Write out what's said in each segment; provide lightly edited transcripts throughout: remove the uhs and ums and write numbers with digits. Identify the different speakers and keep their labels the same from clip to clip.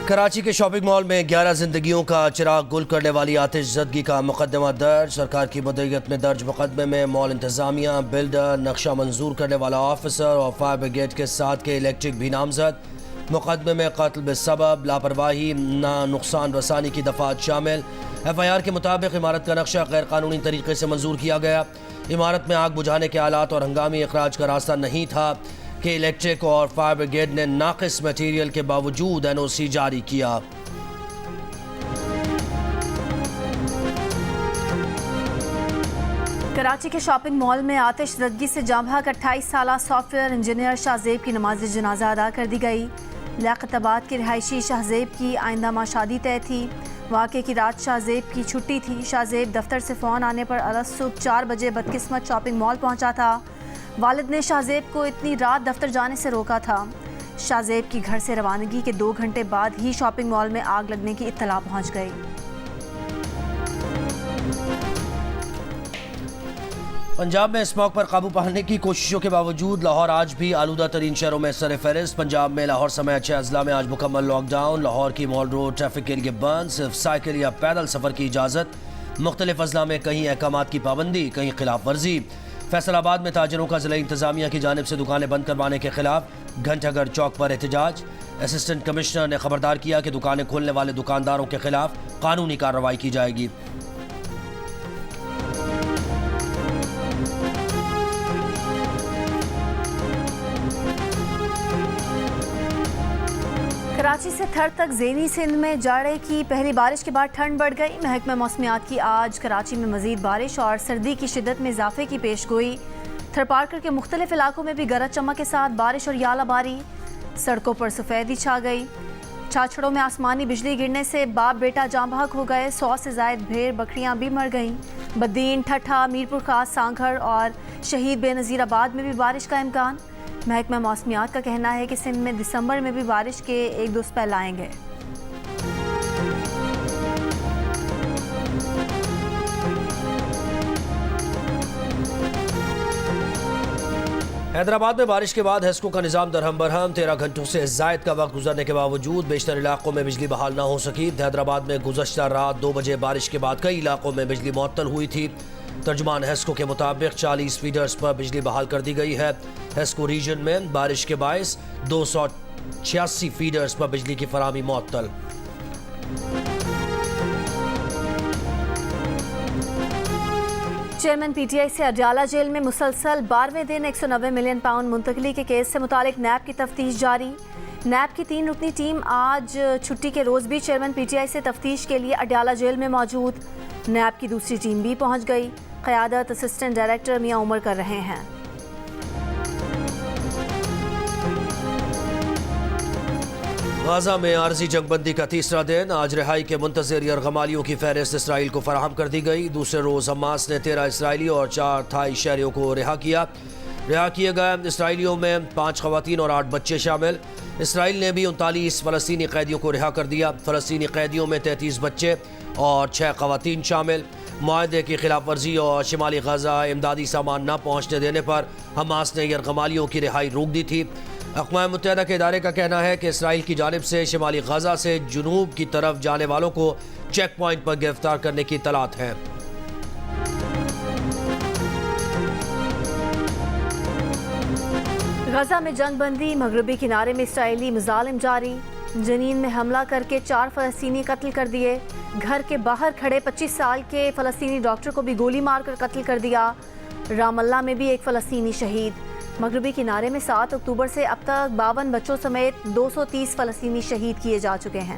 Speaker 1: کراچی کے shopping mall میں 11 زندگیوں کا چراغ گل کرنے والی آتش زدگی کا مقدمہ درج۔ سرکار کی مدیریت میں درج مقدمے میں مال انتظامیہ، بلڈر، نقشہ منظور کرنے والا آفیسر اور فائر بریگیڈ کے ساتھ کے الیکٹرک بھی نامزد۔ مقدمے میں قتل بسبب لاپرواہی، نقصان رسانی کی دفعات شامل۔ ایف آئی آر کے مطابق عمارت کا نقشہ غیر قانونی طریقے سے منظور کیا گیا۔ عمارت میں آگ بجھانے کے آلات اور ہنگامی اخراج کا راستہ نہیں تھا کہ الیکٹرک اور فائر بریگیڈ نے ناقص میٹیریل کے باوجود این او سی جاری کیا۔
Speaker 2: کراچی کے شاپنگ مال میں آتش زدگی سے جاں بحق 28 سالہ سافٹ ویئر انجینئر شاہ زیب کی نماز جنازہ ادا کر دی گئی۔ لیاقت آباد کے رہائشی شاہ زیب کی آئندہ ماہ شادی طے تھی۔ واقعے کی رات شاہ زیب کی چھٹی تھی۔ شاہ زیب دفتر سے فون آنے پر ارس صبح 4 بجے بدقسمت شاپنگ مال پہنچا تھا۔ والد نے شاہ زیب کو اتنی رات دفتر جانے سے روکا تھا۔ شاہ زیب کی گھر سے روانگی کے 2 گھنٹے بعد ہی شاپنگ مال میں آگ لگنے کی اطلاع پہنچ گئی۔
Speaker 1: پنجاب میں اسموگ پر قابو پانے کی کوششوں کے باوجود لاہور آج بھی آلودہ ترین شہروں میں سر فہرست۔ پنجاب میں لاہور سمیت 6 اضلاع میں آج مکمل لاک ڈاؤن۔ لاہور کی مال روڈ ٹریفک کے لیے بند، صرف سائیکل یا پیدل سفر کی اجازت۔ مختلف اضلاع میں کہیں احکامات کی پابندی، کہیں خلاف ورزی۔ فیصل آباد میں تاجروں کا ضلعی انتظامیہ کی جانب سے دکانیں بند کروانے کے خلاف گھنٹہ گھر چوک پر احتجاج۔ اسسٹنٹ کمشنر نے خبردار کیا کہ دکانیں کھولنے والے دکانداروں کے خلاف قانونی کارروائی کی جائے گی۔
Speaker 2: کراچی سے تھر تک زینی سندھ میں جاڑے کی پہلی بارش کے بعد ٹھنڈ بڑھ گئی۔ محکمہ موسمیات کی آج کراچی میں مزید بارش اور سردی کی شدت میں اضافے کی پیش گوئی۔ تھر پارکر کے مختلف علاقوں میں بھی گرج چمک کے ساتھ بارش اور یالہ باری۔ سڑکوں پر سفیدی چھا گئی۔ چھاچڑوں میں آسمانی بجلی گرنے سے باپ بیٹا جاں بحق ہو گئے۔ 100 سے زائد بھیڑ بکریاں بھی مر گئیں۔ بدین، ٹھٹھا، میرپور خاص، سانگھڑ اور شہید بے نظیر آباد میں بھی بارش کا امکان۔ محکمہ موسمیات کا کہنا ہے کہ سندھ میں دسمبر میں بھی بارش کے 1-2 سپیل آئیں گے۔
Speaker 1: حیدرآباد میں بارش کے بعد ہیسکو کا نظام درہم برہم۔ 13 گھنٹوں سے زائد کا وقت گزرنے کے باوجود بیشتر علاقوں میں بجلی بحال نہ ہو سکی۔ حیدرآباد میں گزشتہ رات 2 بجے بارش کے بعد کئی علاقوں میں بجلی معطل ہوئی تھی۔ ترجمان ہیسکو کے مطابق 40 فیڈرز پر بجلی بحال کر دی گئی ہے۔ ہیسکو ریجن میں بارش کے باعث 286 فیڈرز پر بجلی کی فراہمی معطل۔
Speaker 2: چیئرمین پی ٹی آئی سے اڈیالہ جیل میں مسلسل 12ویں دن 190 ملین پاؤنڈ منتقلی کے کیس سے متعلق نیب کی تفتیش جاری۔ نیب کی 3 رکنی ٹیم آج چھٹی کے روز بھی چیئرمین پی ٹی آئی سے تفتیش کے لیے اڈیالہ جیل میں موجود۔ نیب کی دوسری ٹیم بھی پہنچ گئی۔ قیادت اسسٹنٹ ڈائریکٹر میاں عمر کر رہے ہیں۔
Speaker 1: غزہ میں عارضی جنگ بندی کا تیسرا دن۔ آج رہائی کے منتظر یرغمالیوں کی فہرست اسرائیل کو فراہم کر دی گئی۔ دوسرے روز حماس نے 13 اسرائیلی اور 4 تھائی شہریوں کو رہا کیا۔ رہا کیے گئے اسرائیلیوں میں 5 خواتین اور 8 بچے شامل۔ اسرائیل نے بھی 39 فلسطینی قیدیوں کو رہا کر دیا۔ فلسطینی قیدیوں میں 33 بچے اور 6 خواتین شامل۔ معاہدے کی خلاف ورزی اور شمالی غزہ امدادی سامان نہ پہنچنے دینے پر حماس نے یرغمالیوں کی رہائی روک دی تھی۔ اقوام متحدہ کے ادارے کا کہنا ہے کہ اسرائیل کی جانب سے شمالی غزہ سے جنوب کی طرف جانے والوں کو چیک پوائنٹ پر گرفتار کرنے کی اطلاعات ہیں۔
Speaker 2: غزہ میں جنگ بندی، مغربی کنارے میں اسرائیلی مظالم جاری۔ جنین میں حملہ کر کے 4 فلسطینی قتل کر دیے۔ گھر کے باہر کھڑے 25 سال کے فلسطینی ڈاکٹر کو بھی گولی مار کر قتل کر دیا۔ رام اللہ میں بھی 1 فلسطینی شہید۔ مغربی کنارے میں 7 اکتوبر سے اب تک 52 بچوں سمیت 230 فلسطینی شہید کیے جا چکے ہیں۔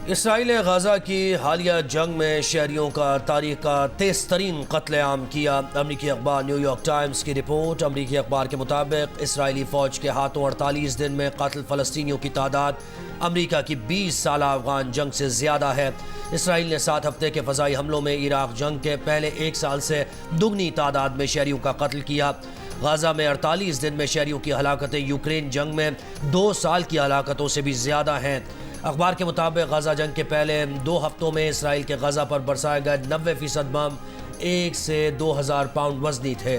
Speaker 1: اسرائیل نے غزہ کی حالیہ جنگ میں شہریوں کا تاریخ کا تیز ترین قتل عام کیا۔ امریکی اخبار نیو یارک ٹائمز کی رپورٹ۔ امریکی اخبار کے مطابق اسرائیلی فوج کے ہاتھوں 48 دن میں قتل فلسطینیوں کی تعداد امریکہ کی 20 سالہ افغان جنگ سے زیادہ ہے۔ اسرائیل نے 7 ہفتے کے فضائی حملوں میں عراق جنگ کے پہلے 1 سال سے دگنی تعداد میں شہریوں کا قتل کیا۔ غزہ میں 48 دن میں شہریوں کی ہلاکتیں یوکرین جنگ میں 2 سال کی ہلاکتوں سے بھی زیادہ ہیں۔ اخبار کے مطابق غزہ جنگ کے پہلے 2 ہفتوں میں اسرائیل کے غزہ پر برسائے گئے 90% بم 1 سے 2000 پاؤنڈ وزنی تھے۔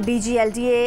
Speaker 2: DG LDA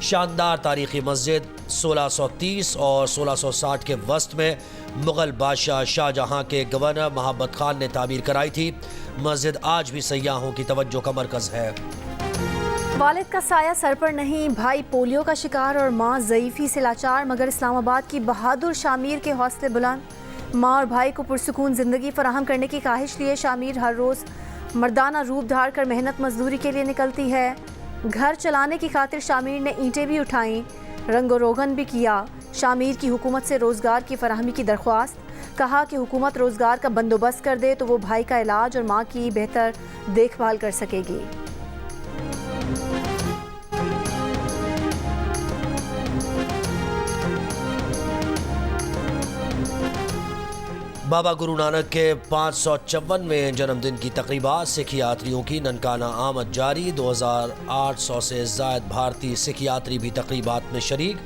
Speaker 1: شاندار تاریخی مسجد 1630 اور 1660 کے وسط میں مغل بادشاہ شاہ جہاں کے گورنر محبت خان نے تعمیر کرائی تھی۔ مسجد آج بھی سیاحوں کی توجہ کا مرکز ہے۔
Speaker 2: والد کا سایہ سر پر نہیں، بھائی پولیو کا شکار اور ماں ضعیفی سے لاچار، مگر اسلام آباد کی بہادر شامیر کے حوصلے بلند۔ ماں اور بھائی کو پرسکون زندگی فراہم کرنے کی خواہش لیے شامیر ہر روز مردانہ روپ دھار کر محنت مزدوری کے لیے نکلتی ہے۔ گھر چلانے کی خاطر شامیر نے اینٹیں بھی اٹھائیں، رنگ و روغن بھی کیا۔ شامیر کی حکومت سے روزگار کی فراہمی کی درخواست، کہا کہ حکومت روزگار کا بندوبست کر دے تو وہ بھائی کا علاج اور ماں کی بہتر دیکھ بھال کر سکے گی۔
Speaker 1: بابا گرو نانک کے 554ویں جنم دن کی تقریبات سکھ یاتریوں کی ننکانہ آمد جاری۔ 2800 سے زائد بھارتی سکھ یاتری بھی تقریبات میں شریک۔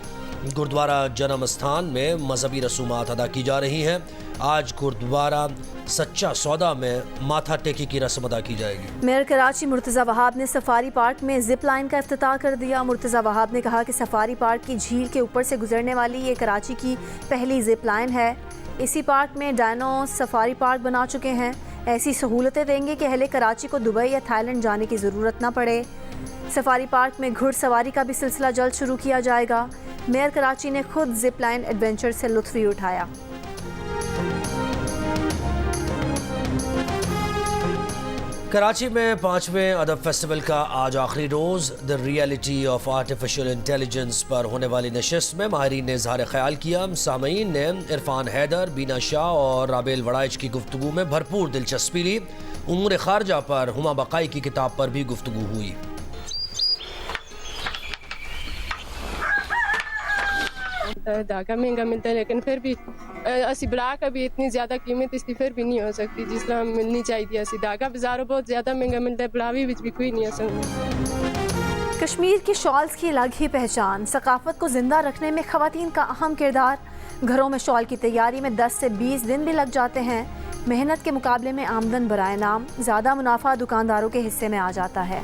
Speaker 1: گردوارہ جنم استھان میں مذہبی رسومات ادا کی جا رہی ہیں۔ آج گردوارہ سچا سودا میں ماتھا ٹیکی کی رسم ادا کی جائے گی۔
Speaker 2: میئر کراچی مرتضی وہاب نے سفاری پارک میں زپ لائن کا افتتاح کر دیا۔ مرتضی وہاب نے کہا کہ سفاری پارک کی جھیل کے اوپر سے گزرنے والی یہ کراچی کی پہلی زپ لائن ہے۔ اسی پارک میں ڈائنو سفاری پارک بنا چکے ہیں۔ ایسی سہولتیں دیں گے کہ اہل کراچی کو دبئی یا تھائی لینڈ جانے کی ضرورت نہ پڑے۔ سفاری پارک میں گھڑ سواری کا بھی سلسلہ جلد شروع کیا جائے گا۔ میئر کراچی نے خود زپ لائن ایڈونچر سے لطف بھی اٹھایا۔
Speaker 1: کراچی میں 5ویں ادب فیسٹیول کا آج آخری روز۔ The reality of artificial intelligence پر ہونے والی نشست میں ماہرین نے اظہار خیال کیا۔ سامعین نے عرفان حیدر، بینا شاہ اور رابیل وڑائچ کی گفتگو میں بھرپور دلچسپی لی۔ امور خارجہ پر ہما بقائی کی کتاب پر بھی گفتگو ہوئی۔
Speaker 3: دھاگا مہنگا ملتا ہے لیکن پھر بھی اسی بلا کا بھی اتنی زیادہ قیمت اس کی پھر بھی نہیں ہو سکتی جس طرح ملنی چاہیے۔ اسی دھاگا بازاروں بہت زیادہ مہنگا ملتا ہے، بلاوی بھی کوئی نہیں ہو سکتا۔
Speaker 2: کشمیر کی شالز کی الگ ہی پہچان، ثقافت کو زندہ رکھنے میں خواتین کا اہم کردار۔ گھروں میں شال کی تیاری میں 10 سے 20 دن بھی لگ جاتے ہیں۔ محنت کے مقابلے میں آمدن برائے نام، زیادہ منافع دکانداروں کے حصے میں آ جاتا ہے۔